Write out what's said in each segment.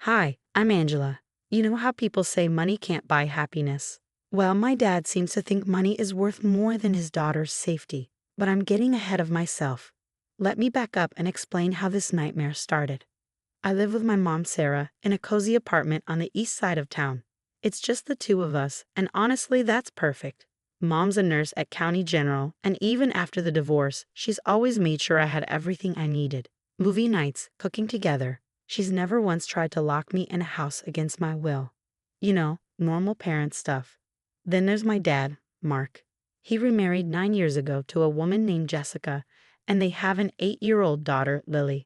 Hi, I'm Angela. You know how people say money can't buy happiness? Well, my dad seems to think money is worth more than his daughter's safety. But I'm getting ahead of myself. Let me back up and explain how this nightmare started. I live with my mom, Sarah, in a cozy apartment on the east side of town. It's just the two of us, and honestly, that's perfect. Mom's a nurse at County General, and even after the divorce, she's always made sure I had everything I needed. Movie nights, cooking together. She's never once tried to lock me in a house against my will. You know, normal parent stuff. Then there's my dad, Mark. He remarried 9 years ago to a woman named Jessica, and they have an 8-year-old daughter, Lily.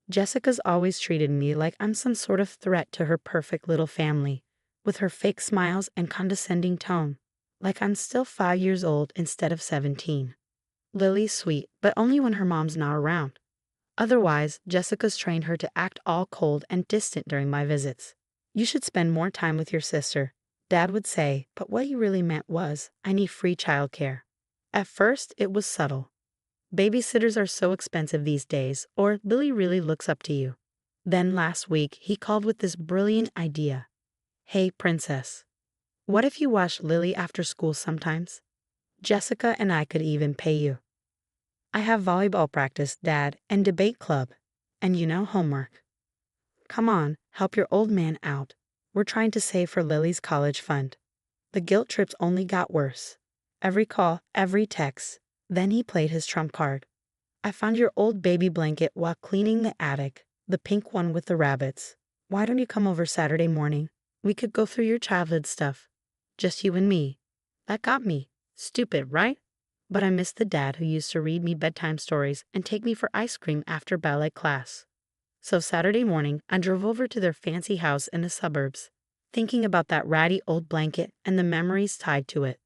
Jessica's always treated me like I'm some sort of threat to her perfect little family, with her fake smiles and condescending tone, like I'm still 5 years old instead of 17. Lily's sweet, but only when her mom's not around. Otherwise, Jessica's trained her to act all cold and distant during my visits. You should spend more time with your sister, Dad would say, but what he really meant was, I need free childcare. At first, it was subtle. Babysitters are so expensive these days, or Lily really looks up to you. Then last week, he called with this brilliant idea. Hey, princess. What if you watch Lily after school sometimes? Jessica and I could even pay you. I have volleyball practice, Dad, and debate club. And homework. Come on, help your old man out. We're trying to save for Lily's college fund. The guilt trips only got worse. Every call, every text. Then he played his trump card. I found your old baby blanket while cleaning the attic, the pink one with the rabbits. Why don't you come over Saturday morning? We could go through your childhood stuff. Just you and me. That got me. Stupid, right? But I miss the dad who used to read me bedtime stories and take me for ice cream after ballet class. So Saturday morning, I drove over to their fancy house in the suburbs, thinking about that ratty old blanket and the memories tied to it.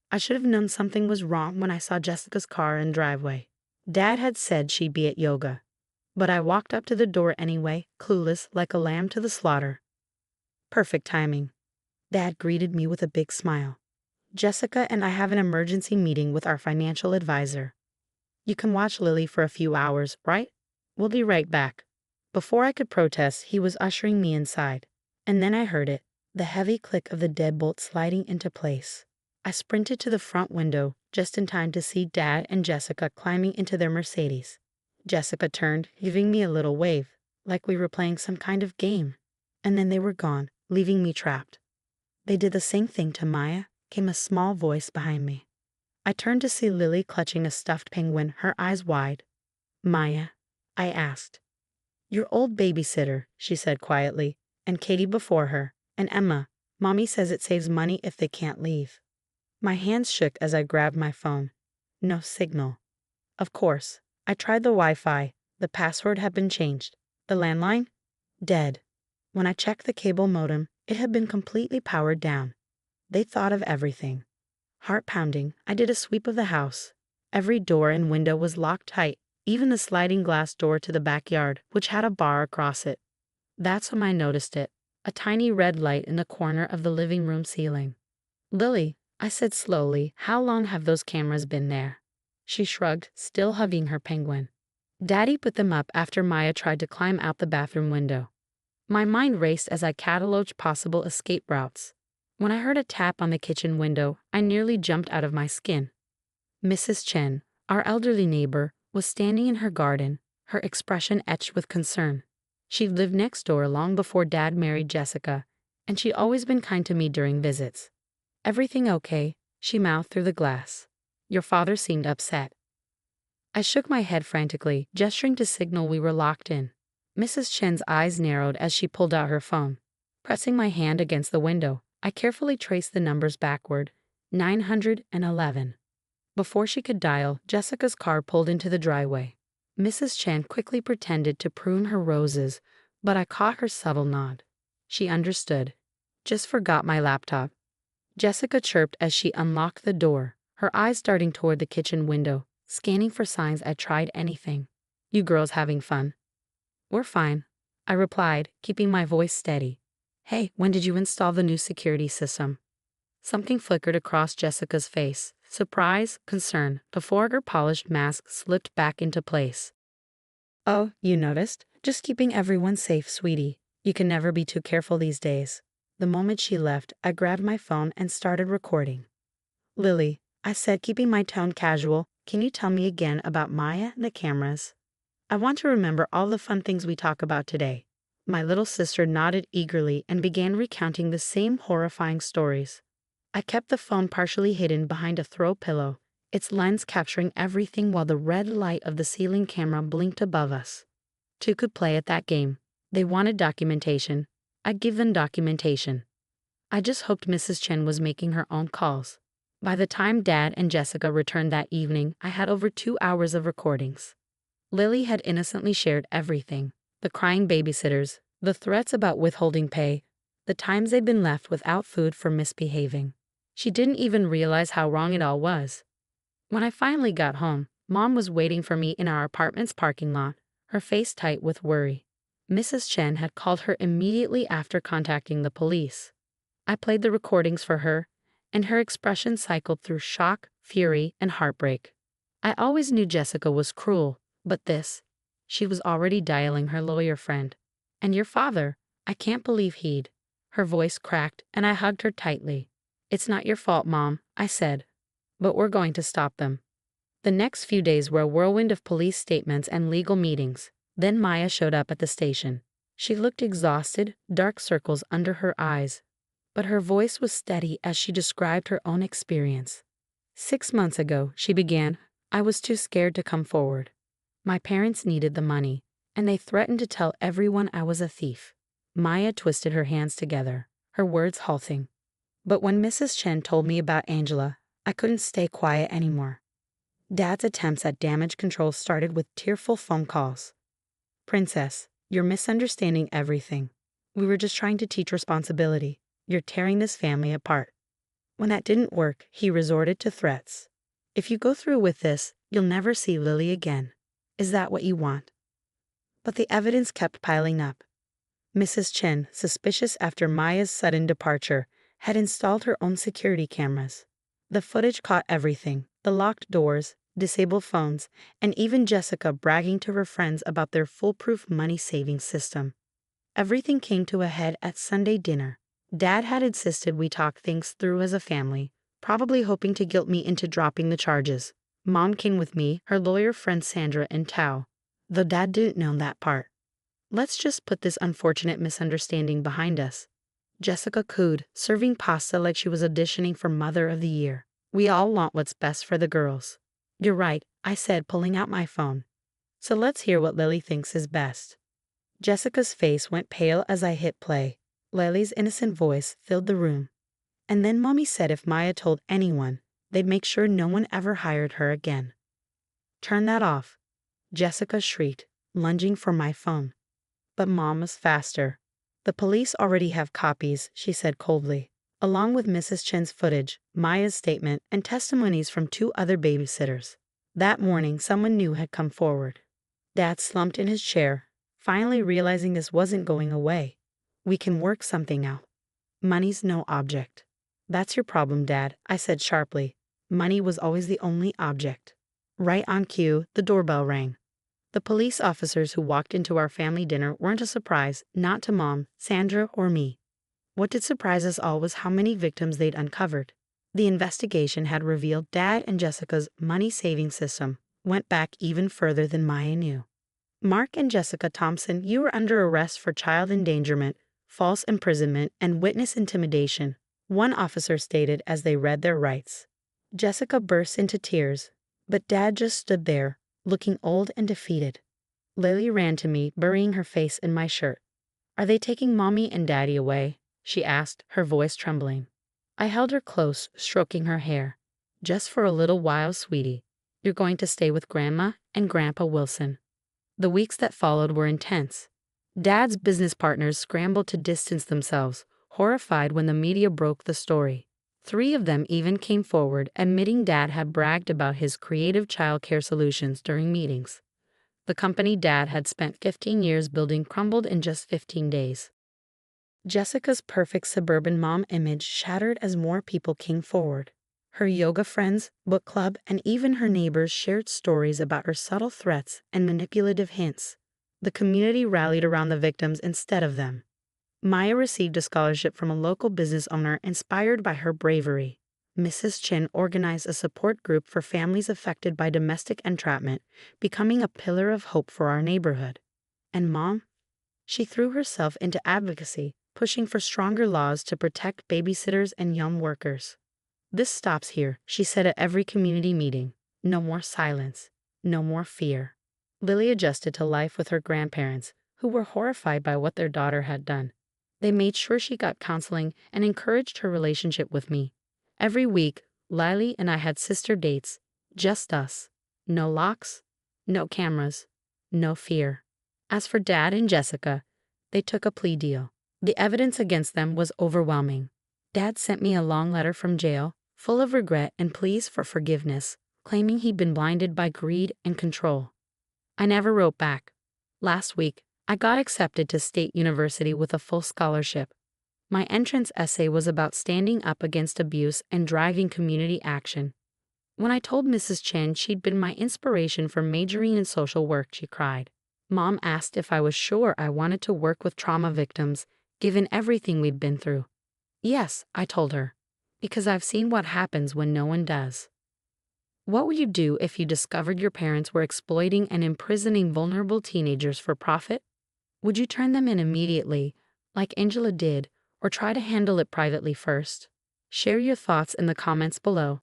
I should have known something was wrong when I saw Jessica's car and driveway. Dad had said she'd be at yoga. But I walked up to the door anyway, clueless like a lamb to the slaughter. Perfect timing. Dad greeted me with a big smile. Jessica and I have an emergency meeting with our financial advisor. You can watch Lily for a few hours, right? We'll be right back. Before I could protest, he was ushering me inside. And then I heard it, the heavy click of the deadbolt sliding into place. I sprinted to the front window, just in time to see Dad and Jessica climbing into their Mercedes. Jessica turned, giving me a little wave, like we were playing some kind of game. And then they were gone, leaving me trapped. They did the same thing to Maya, came a small voice behind me. I turned to see Lily clutching a stuffed penguin, her eyes wide. Maya, I asked. Your old babysitter, she said quietly, and Katie before her, and Emma. Mommy says it saves money if they can't leave. My hands shook as I grabbed my phone. No signal. Of course, I tried the Wi-Fi. The password had been changed. The landline? Dead. When I checked the cable modem, it had been completely powered down. They thought of everything. Heart pounding, I did a sweep of the house. Every door and window was locked tight, even the sliding glass door to the backyard, which had a bar across it. That's when I noticed it, a tiny red light in the corner of the living room ceiling. Lily, I said slowly, how long have those cameras been there? She shrugged, still hugging her penguin. Daddy put them up after Maya tried to climb out the bathroom window. My mind raced as I catalogued possible escape routes. When I heard a tap on the kitchen window, I nearly jumped out of my skin. Mrs. Chen, our elderly neighbor, was standing in her garden, her expression etched with concern. She'd lived next door long before Dad married Jessica, and she'd always been kind to me during visits. Everything okay? She mouthed through the glass. Your father seemed upset. I shook my head frantically, gesturing to signal we were locked in. Mrs. Chen's eyes narrowed as she pulled out her phone. Pressing my hand against the window, I carefully traced the numbers backward. 911. Before she could dial, Jessica's car pulled into the driveway. Mrs. Chen quickly pretended to prune her roses, but I caught her subtle nod. She understood. Just forgot my laptop. Jessica chirped as she unlocked the door, her eyes darting toward the kitchen window, scanning for signs I'd tried anything. You girls having fun? We're fine, I replied, keeping my voice steady. Hey, when did you install the new security system? Something flickered across Jessica's face, surprise, concern, before her polished mask slipped back into place. Oh, you noticed? Just keeping everyone safe, sweetie. You can never be too careful these days. The moment she left, I grabbed my phone and started recording. Lily, I said, keeping my tone casual, can you tell me again about Maya and the cameras? I want to remember all the fun things we talk about today. My little sister nodded eagerly and began recounting the same horrifying stories. I kept the phone partially hidden behind a throw pillow, its lens capturing everything while the red light of the ceiling camera blinked above us. Two could play at that game. They wanted documentation. I'd give them documentation. I just hoped Mrs. Chen was making her own calls. By the time Dad and Jessica returned that evening, I had over 2 hours of recordings. Lily had innocently shared everything: the crying babysitters, the threats about withholding pay, the times they'd been left without food for misbehaving. She didn't even realize how wrong it all was. When I finally got home, Mom was waiting for me in our apartment's parking lot, her face tight with worry. Mrs. Chen had called her immediately after contacting the police. I played the recordings for her, and her expression cycled through shock, fury, and heartbreak. I always knew Jessica was cruel, but this, she was already dialing her lawyer friend. And your father, I can't believe he'd. Her voice cracked, and I hugged her tightly. It's not your fault, Mom, I said. But we're going to stop them. The next few days were a whirlwind of police statements and legal meetings. Then Maya showed up at the station. She looked exhausted, dark circles under her eyes. But her voice was steady as she described her own experience. 6 months ago, she began, I was too scared to come forward. My parents needed the money, and they threatened to tell everyone I was a thief. Maya twisted her hands together, her words halting. But when Mrs. Chen told me about Angela, I couldn't stay quiet anymore. Dad's attempts at damage control started with tearful phone calls. Princess, you're misunderstanding everything. We were just trying to teach responsibility. You're tearing this family apart. When that didn't work, he resorted to threats. If you go through with this, you'll never see Lily again. Is that what you want? But the evidence kept piling up. Mrs. Chen, suspicious after Maya's sudden departure, had installed her own security cameras. The footage caught everything: the locked doors, disabled phones, and even Jessica bragging to her friends about their foolproof money-saving system. Everything came to a head at Sunday dinner. Dad had insisted we talk things through as a family, probably hoping to guilt me into dropping the charges. Mom came with me, her lawyer friends Sandra and Tao, though Dad didn't know that part. Let's just put this unfortunate misunderstanding behind us. Jessica cooed, serving pasta like she was auditioning for Mother of the Year. We all want what's best for the girls. You're right, I said, pulling out my phone. So let's hear what Lily thinks is best. Jessica's face went pale as I hit play. Lily's innocent voice filled the room. And then Mommy said if Maya told anyone, they'd make sure no one ever hired her again. Turn that off, Jessica shrieked, lunging for my phone. But Mom was faster. The police already have copies, she said coldly, along with Mrs. Chen's footage, Maya's statement, and testimonies from 2 other babysitters. That morning, someone new had come forward. Dad slumped in his chair, finally realizing this wasn't going away. We can work something out. Money's no object. That's your problem, Dad, I said sharply. Money was always the only object. Right on cue, the doorbell rang. The police officers who walked into our family dinner weren't a surprise, not to Mom, Sandra, or me. What did surprise us all was how many victims they'd uncovered. The investigation had revealed Dad and Jessica's money-saving system went back even further than Maya knew. Mark and Jessica Thompson, you were under arrest for child endangerment, false imprisonment, and witness intimidation, one officer stated as they read their rights. Jessica burst into tears, but Dad just stood there, looking old and defeated. Lily ran to me, burying her face in my shirt. Are they taking Mommy and Daddy away? She asked, her voice trembling. I held her close, stroking her hair. Just for a little while, sweetie. You're going to stay with Grandma and Grandpa Wilson. The weeks that followed were intense. Dad's business partners scrambled to distance themselves, horrified when the media broke the story. 3 of them even came forward, admitting Dad had bragged about his creative childcare solutions during meetings. The company Dad had spent 15 years building crumbled in just 15 days. Jessica's perfect suburban mom image shattered as more people came forward. Her yoga friends, book club, and even her neighbors shared stories about her subtle threats and manipulative hints. The community rallied around the victims instead of them. Maya received a scholarship from a local business owner inspired by her bravery. Mrs. Chin organized a support group for families affected by domestic entrapment, becoming a pillar of hope for our neighborhood. And Mom? She threw herself into advocacy, pushing for stronger laws to protect babysitters and young workers. This stops here, she said at every community meeting. No more silence. No more fear. Lily adjusted to life with her grandparents, who were horrified by what their daughter had done. They made sure she got counseling and encouraged her relationship with me. Every week, Lily and I had sister dates, just us. No locks, no cameras, no fear. As for Dad and Jessica, they took a plea deal. The evidence against them was overwhelming. Dad sent me a long letter from jail, full of regret and pleas for forgiveness, claiming he'd been blinded by greed and control. I never wrote back. Last week, I got accepted to State University with a full scholarship. My entrance essay was about standing up against abuse and driving community action. When I told Mrs. Chen she'd been my inspiration for majoring in social work, she cried. Mom asked if I was sure I wanted to work with trauma victims, given everything we'd been through. Yes, I told her, because I've seen what happens when no one does. What would you do if you discovered your parents were exploiting and imprisoning vulnerable teenagers for profit? Would you turn them in immediately, like Angela did, or try to handle it privately first? Share your thoughts in the comments below.